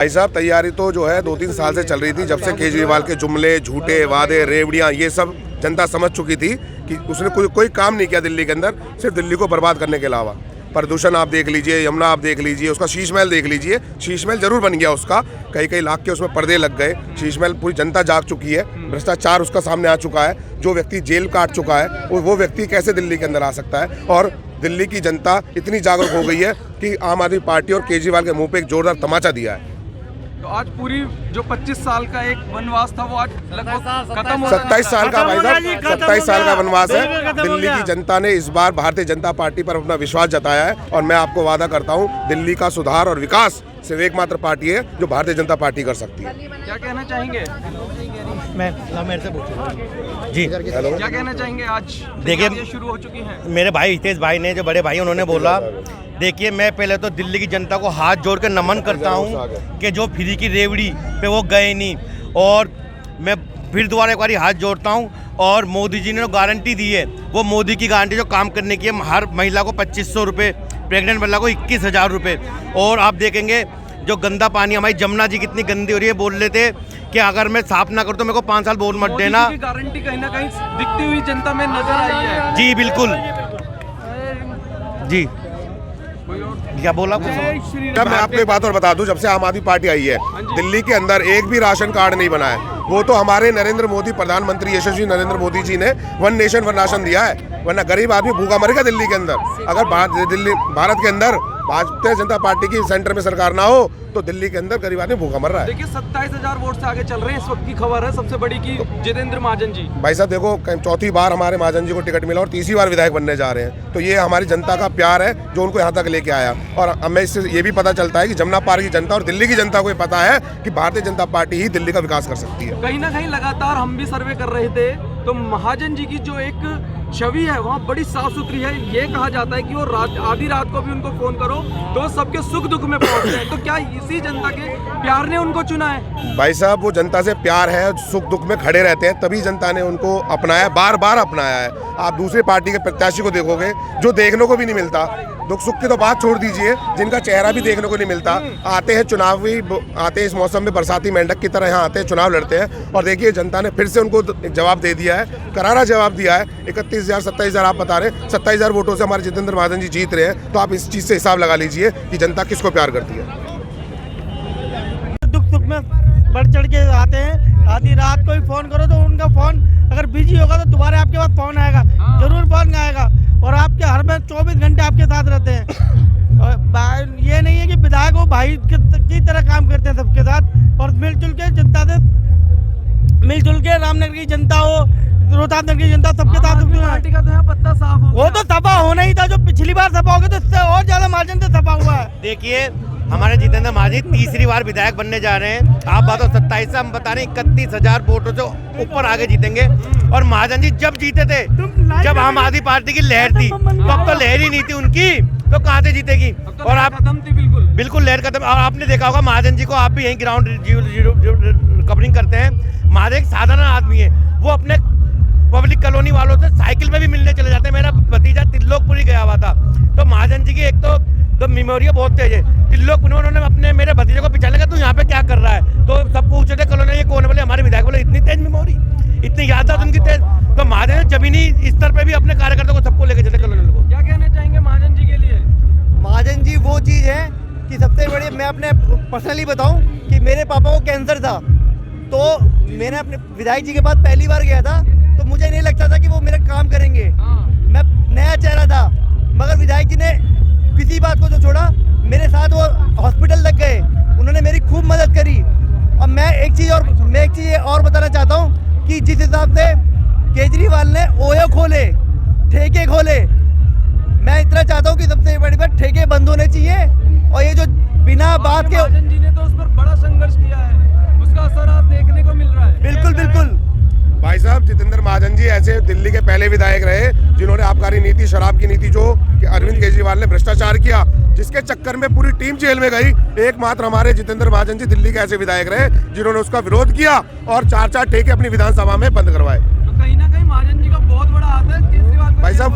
भाई साहब तैयारी तो जो है 2-3 साल से चल रही थी, जब से केजरीवाल के जुमले, झूठे वादे, रेवड़ियाँ ये सब जनता समझ चुकी थी कि उसने कोई काम नहीं किया दिल्ली के अंदर, सिर्फ दिल्ली को बर्बाद करने के अलावा। प्रदूषण आप देख लीजिए, यमुना आप देख लीजिए, उसका शीश महल देख लीजिए, शीश महल जरूर बन गया उसका, कई लाख के उसमें पर्दे लग गए, शीश महल पूरी जनता जाग चुकी है, भ्रष्टाचार उसका सामने आ चुका है, जो व्यक्ति जेल काट चुका है वो व्यक्ति कैसे दिल्ली के अंदर आ सकता है। और दिल्ली की जनता इतनी जागरूक हो गई है कि आम आदमी पार्टी और केजरीवाल के मुंह पे एक जोरदार तमाचा दिया है। तो आज पूरी जो 25 साल का एक वनवास था वो आज लगभग खत्म हो 27 साल का भाई साहब 27 साल का वनवास है। दिल्ली की जनता ने इस बार भारतीय जनता पार्टी पर अपना विश्वास जताया है और मैं आपको वादा करता हूं दिल्ली का सुधार और विकास सिर्फ एकमात्र पार्टी है जो भारतीय जनता पार्टी कर सकती है। क्या कहना चाहेंगे? मैं मेरे से पूछूं जी, हेलो, क्या कहना चाहेंगे? आज देखिए शुरू हो चुकी है। मेरे भाई हितेश भाई ने, जो बड़े भाई उन्होंने बोला, देखिए मैं पहले तो दिल्ली की जनता को हाथ जोड़ कर नमन करता हूं कि जो फ्री की रेवड़ी पे वो गए नहीं, और मैं फिर दोबारा एक बार हाथ जोड़ता हूं। और मोदी जी ने जो गारंटी दी है वो मोदी की गारंटी जो काम करने की है, हर महिला को 2500 रुपये, प्रेग्नेंट महिला को 21,000 रुपये। और आप देखेंगे जो गंदा पानी, हमारी जमुना जी कितनी गंदी हो रही है, बोल रहे थे कि अगर मैं साफ ना करूँ तो मेरे को 5 साल बोल मत देना। गारंटी कहीं ना कहीं दिखती हुई जनता में नजर आई है। जी बिल्कुल जी, क्या बोला कुछ? मैं आपको एक बात और बता दूं, जब से आम आदमी पार्टी आई है दिल्ली के अंदर एक भी राशन कार्ड नहीं बना है। वो तो हमारे नरेंद्र मोदी, प्रधानमंत्री यशस्वी नरेंद्र मोदी जी ने वन नेशन वन राशन दिया है, वरना गरीब आदमी भूखा मरेगा दिल्ली के अंदर। अगर भारत के अंदर भारतीय जनता पार्टी की सेंटर में सरकार ना हो तो दिल्ली के अंदर गरीब आदमी भूखा मर रहा है। देखिए 27,000 वोट से आगे चल रहे हैं। इस वक्त की खबर है सबसे बड़ी की जितेंद्र महाजन जी, भाई साहब देखो, चौथी बार हमारे महाजन जी को टिकट मिला और तीसरी बार विधायक बनने जा रहे हैं, तो ये हमारी जनता का प्यार है जो उनको यहाँ तक लेके आया। और हमें इससे ये भी पता चलता है कि जमुना पार की जनता और दिल्ली की जनता को ये पता है कि भारतीय जनता पार्टी ही दिल्ली का विकास कर सकती है। कहीं ना कहीं लगातार हम भी सर्वे कर रहे थे तो महाजन जी की जो एक छवि है वहाँ बड़ी साफ सुथरी है। ये कहा जाता है कि वो आधी रात को भी उनको फोन करो तो सबके सुख दुख में पहुंचते हैं। तो क्या इसी जनता के प्यार ने उनको चुना है? भाई साहब वो जनता से प्यार है, सुख दुख में खड़े रहते हैं, तभी जनता ने उनको अपनाया, बार बार अपनाया है। आप दूसरे पार्टी के प्रत्याशी को देखोगे जो देखने को भी नहीं मिलता, दुख सुख की तो बात छोड़ दीजिए, जिनका चेहरा भी देखने को नहीं मिलता, आते हैं आते हैं इस मौसम में बरसाती मेंढक की तरह यहाँ आते हैं, चुनाव लड़ते हैं। और देखिए जनता ने फिर से उनको एक जवाब दे दिया है, करारा जवाब दिया है। 31,000 27,000 आप बता रहे हैं, 27,000 वोटों से हमारे जितेंद्र महाजन जी जीत रहे हैं। तो आप इस चीज़ से हिसाब लगा लीजिए कि जनता किसको प्यार करती है। दुख सुख में बढ़ चढ़ के आते हैं। आधी रात को ही फोन करो तो उनका फोन अगर बिजी होगा तो दोबारा आपके पास फोन आएगा, जरूर फोन आएगा, और आपके हर में 24 घंटे आपके साथ रहते हैं। और ये नहीं है कि विधायक हो भाई की तरह काम करते हैं सबके साथ, और मिलजुल के जनता से, मिलजुल के रामनगर की जनता हो, रोहतास नगर की जनता, सबके साथ पार्टी का तो यहाँ पत्ता साफ हो। वो तो सफा होना ही था, जो पिछली बार सफा हो गया तो इससे और ज्यादा मार्जिन से सफा हुआ है। देखिए हमारे जितेंद्र महाजन तीसरी बार विधायक बनने जा रहे हैं। आप बात 27 हम बता रहे हैं, 31,000 वोटों से ऊपर आगे जीतेंगे। और महाजन जी जब जीते थे, जब आम आदमी पार्टी की लहर थी, तो अब तो लहर ही नहीं थी उनकी, तो कहाँ से जीतेगी? और आप खत्म थी बिल्कुल लहर खत्म। और आपने देखा होगा महाजन जी को, आप भी यहीं ग्राउंड कवरिंग करते हैं। महाजन एक साधारण आदमी है, वो अपने पब्लिक कॉलोनी वालों से साइकिल में भी मिलने चले जाते हैं। मेरा भतीजा त्रिलोकपुरी गया हुआ था, तो महाजन जी की एक तो मेमोरी बहुत तेज है। त्रिलोकपुरी उन्होंने अपने मेरे भतीजे को पिछाने का, तू यहाँ पे क्या कर रहा है, तो सब पूछे थे कॉलोनी ये कौन है, बोले हमारे विधायक। बोले इतनी तेज मेमोरी, इतनी याददाश्त उनकी तेज। तो महाजन जमीनी स्तर पे भी अपने कार्यकर्ता को सबको लेके चलते कॉलोनी को। क्या कहना चाहेंगे महाजन जी के लिए? महाजन जी वो चीज़ है कि सबसे बड़ी, मैं अपने पर्सनली बताऊं कि मेरे पापा को कैंसर था, तो मैंने अपने विधायक जी के पास पहली बार गया था, तो मुझे नहीं लगता था कि वो मेरा काम करेंगे। मैं नया चेहरा था, मगर विधायक जी ने किसी बात को तो छोड़ा, मेरे साथ वो हॉस्पिटल तक गए, उन्होंने मेरी खूब मदद करी। और मैं एक चीज़ और बताना चाहता हूँ कि जिस हिसाब से केजरीवाल ने ओयो खोले, ठेके खोले, मैं इतना चाहता हूँ कि सबसे बड़ी बात ठेके बंद होने चाहिए। और ये जो बिना बात के, महाजन जी ने तो उस पर बड़ा संघर्ष किया है, उसका असर आप देखने को मिल रहा है। बिल्कुल बिल्कुल भाई साहब जितेंद्र महाजन जी ऐसे दिल्ली के पहले विधायक रहे जिन्होंने आबकारी नीति, शराब की नीति जो अरविंद केजरीवाल ने भ्रष्टाचार किया, जिसके चक्कर में पूरी टीम जेल में गई, एकमात्र हमारे जितेंद्र महाजन जी दिल्ली के ऐसे विधायक रहे जिन्होंने उसका विरोध किया और 4 ठेके अपनी विधानसभा में बंद करवाए। तो कहीं ना कहीं महाजन जी का बहुत बड़ा हाथ है केजरीवाल को भाई साहब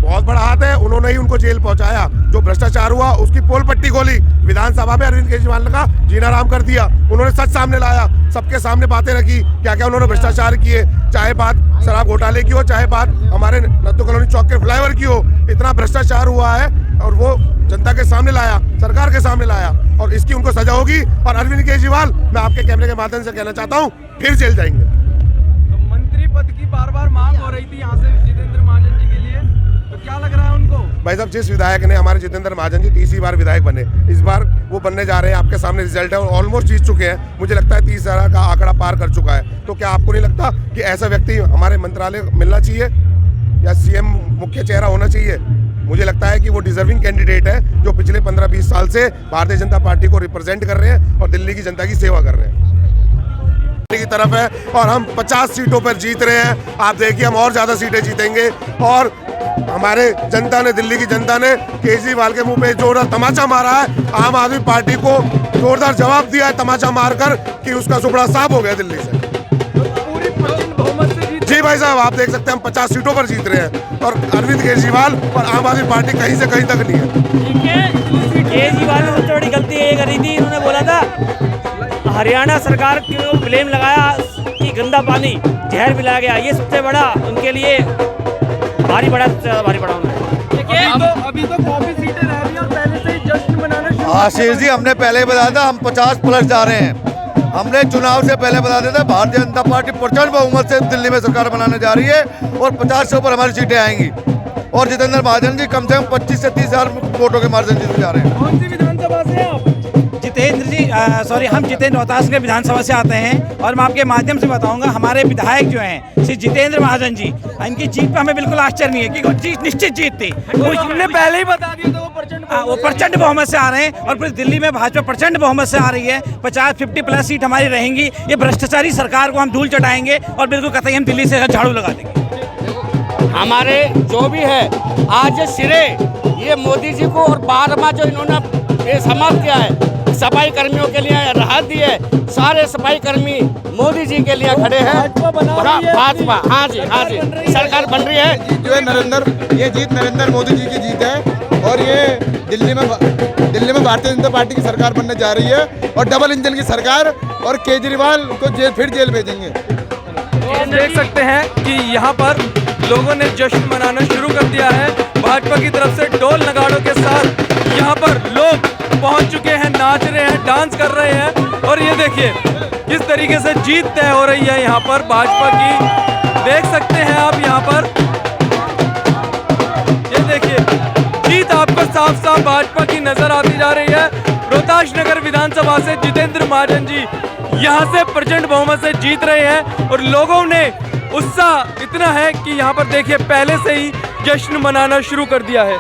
बहुत बड़ा हाथ है, उन्होंने ही उनको जेल पहुंचाया। जो भ्रष्टाचार हुआ उसकी पोल पट्टी खोली, विधानसभा में अरविंद केजरीवाल ने कहा जीना आराम कर दिया। उन्होंने सच सामने लाया, सबके सामने बातें रखी, क्या क्या उन्होंने भ्रष्टाचार किए, चाहे बात शराब घोटाले की हो, चाहे बात हमारे नत्थू कॉलोनी चौक के फ्लाईओवर की हो। इतना भ्रष्टाचार हुआ है और वो जनता के सामने लाया, सरकार के सामने लाया, और इसकी उनको सजा होगी। और अरविंद केजरीवाल, मैं आपके कैमरे के माध्यम से कहना चाहता हूँ, फिर जेल जाएंगे। तो मंत्री पद की बार बार मांग हो रही थी यहाँ से जितेंद्र महाजन जी के लिए, तो क्या लग रहा है उनको? भाई साहब, जिस विधायक ने, हमारे जितेंद्र महाजन जी तीसरी बार विधायक बने, इस बार वो बनने जा रहे हैं। आपके सामने रिजल्ट है और ऑलमोस्ट जीत चुके हैं। मुझे लगता है 30,000 का आंकड़ा पार कर चुका है। तो क्या आपको नहीं लगता कि ऐसा व्यक्ति हमारे मंत्रालय मिलना चाहिए या सीएम मुख्य चेहरा होना चाहिए? मुझे लगता है कि वो डिजर्विंग कैंडिडेट है, जो पिछले 15-20 साल से भारतीय जनता पार्टी को रिप्रेजेंट कर रहे हैं और दिल्ली की जनता की सेवा कर रहे हैं की तरफ है। और हम 50 सीटों पर जीत रहे हैं। आप देखिए, हम और ज्यादा सीटें जीतेंगे। और हमारे जनता ने, दिल्ली की जनता ने केजरीवाल के मुंह पे जोरदार तमाचा मारा है। आम आदमी पार्टी को जोरदार जवाब दिया है तमाचा मारकर कि उसका सुपड़ा साफ हो गया दिल्ली से। पूरी प्रचंड बहुमत से जीत। जी भाई साहब, आप देख सकते हैं हम 50 सीटों पर जीत रहे हैं और अरविंद केजरीवाल और आम आदमी पार्टी कहीं से कहीं तक नहीं है। केजरीवाल ने सबसे बड़ी गलती ये करी थी, इन्होंने बोला था हरियाणा सरकार को ब्लेम लगाया कि गंदा पानी जहर मिलाया गया। ये सबसे बड़ा उनके लिए भारी पड़ा, सबसे ज़्यादा भारी पड़ा उन्हें। अभी तो काफी सीटें रह रही हैं और पहले से ही जश्न मनाना शुरू। आशीष जी, हमने पहले ही बताया था हम 50+ जा रहे हैं। हमने चुनाव से पहले बता दिया था भारतीय जनता पार्टी प्रचंड बहुमत से दिल्ली में सरकार बनाने जा रही है और 50 से ऊपर हमारी सीटें आएंगी। और जितेंद्र महाजन जी कम से कम 25 से 30,000 वोटों के मार्जिन जीत जा रहे हैं। कौन सी विधानसभा से हैं आप? जितेंद्र जी, हम जितेंद्र रोहतास के विधानसभा से आते हैं और मैं आपके माध्यम से बताऊंगा, हमारे विधायक जो हैं श्री जितेंद्र महाजन जी, इनकी जीत पर हमें बिल्कुल आश्चर्य नहीं है कि वो जीत निश्चित जीत थी। हमने पहले ही बता दिया था वो प्रचंड बहुमत से आ रहे हैं और पूरी दिल्ली में भाजपा प्रचंड बहुमत से आ रही है। 50-50+ सीट हमारी रहेंगी। ये भ्रष्टाचारी सरकार को हम धूल चटाएंगे और बिल्कुल कतई हम दिल्ली से झाड़ू लगा देंगे। हमारे जो भी है आज सिरे ये मोदी जी को और 12वां जो इन्होंने बेसमाप्त किया है, सफाई कर्मियों के लिए राहत दी है। सारे सफाई कर्मी मोदी जी के लिए खड़े हैं। भाजपा, हाँ जी, सरकार बन रही है। जो है ये जीत नरेंद्र मोदी जी की जीत है और ये दिल्ली में भारतीय जनता पार्टी की सरकार बनने जा रही है और डबल इंजन की सरकार, और केजरीवाल को फिर जेल भेजेंगे। तो हम देख सकते हैं कि यहाँ पर लोगों ने जश्न मनाना शुरू कर दिया है। भाजपा की तरफ से ढोल नगाड़ों के साथ यहाँ पर लोग पहुंच चुके हैं, नाच रहे हैं, डांस कर रहे हैं। और ये देखिए किस तरीके से जीत तय हो रही है यहाँ पर भाजपा की। देख सकते हैं आप यहाँ पर, ये देखिए जीत आपको साफ साफ भाजपा की नजर आती जा रही है। रोहतास नगर विधानसभा से जितेंद्र महाजन जी यहाँ से प्रचंड बहुमत से जीत रहे हैं और लोगों ने उत्साह इतना है कि यहाँ पर देखिए पहले से ही जश्न मनाना शुरू कर दिया है।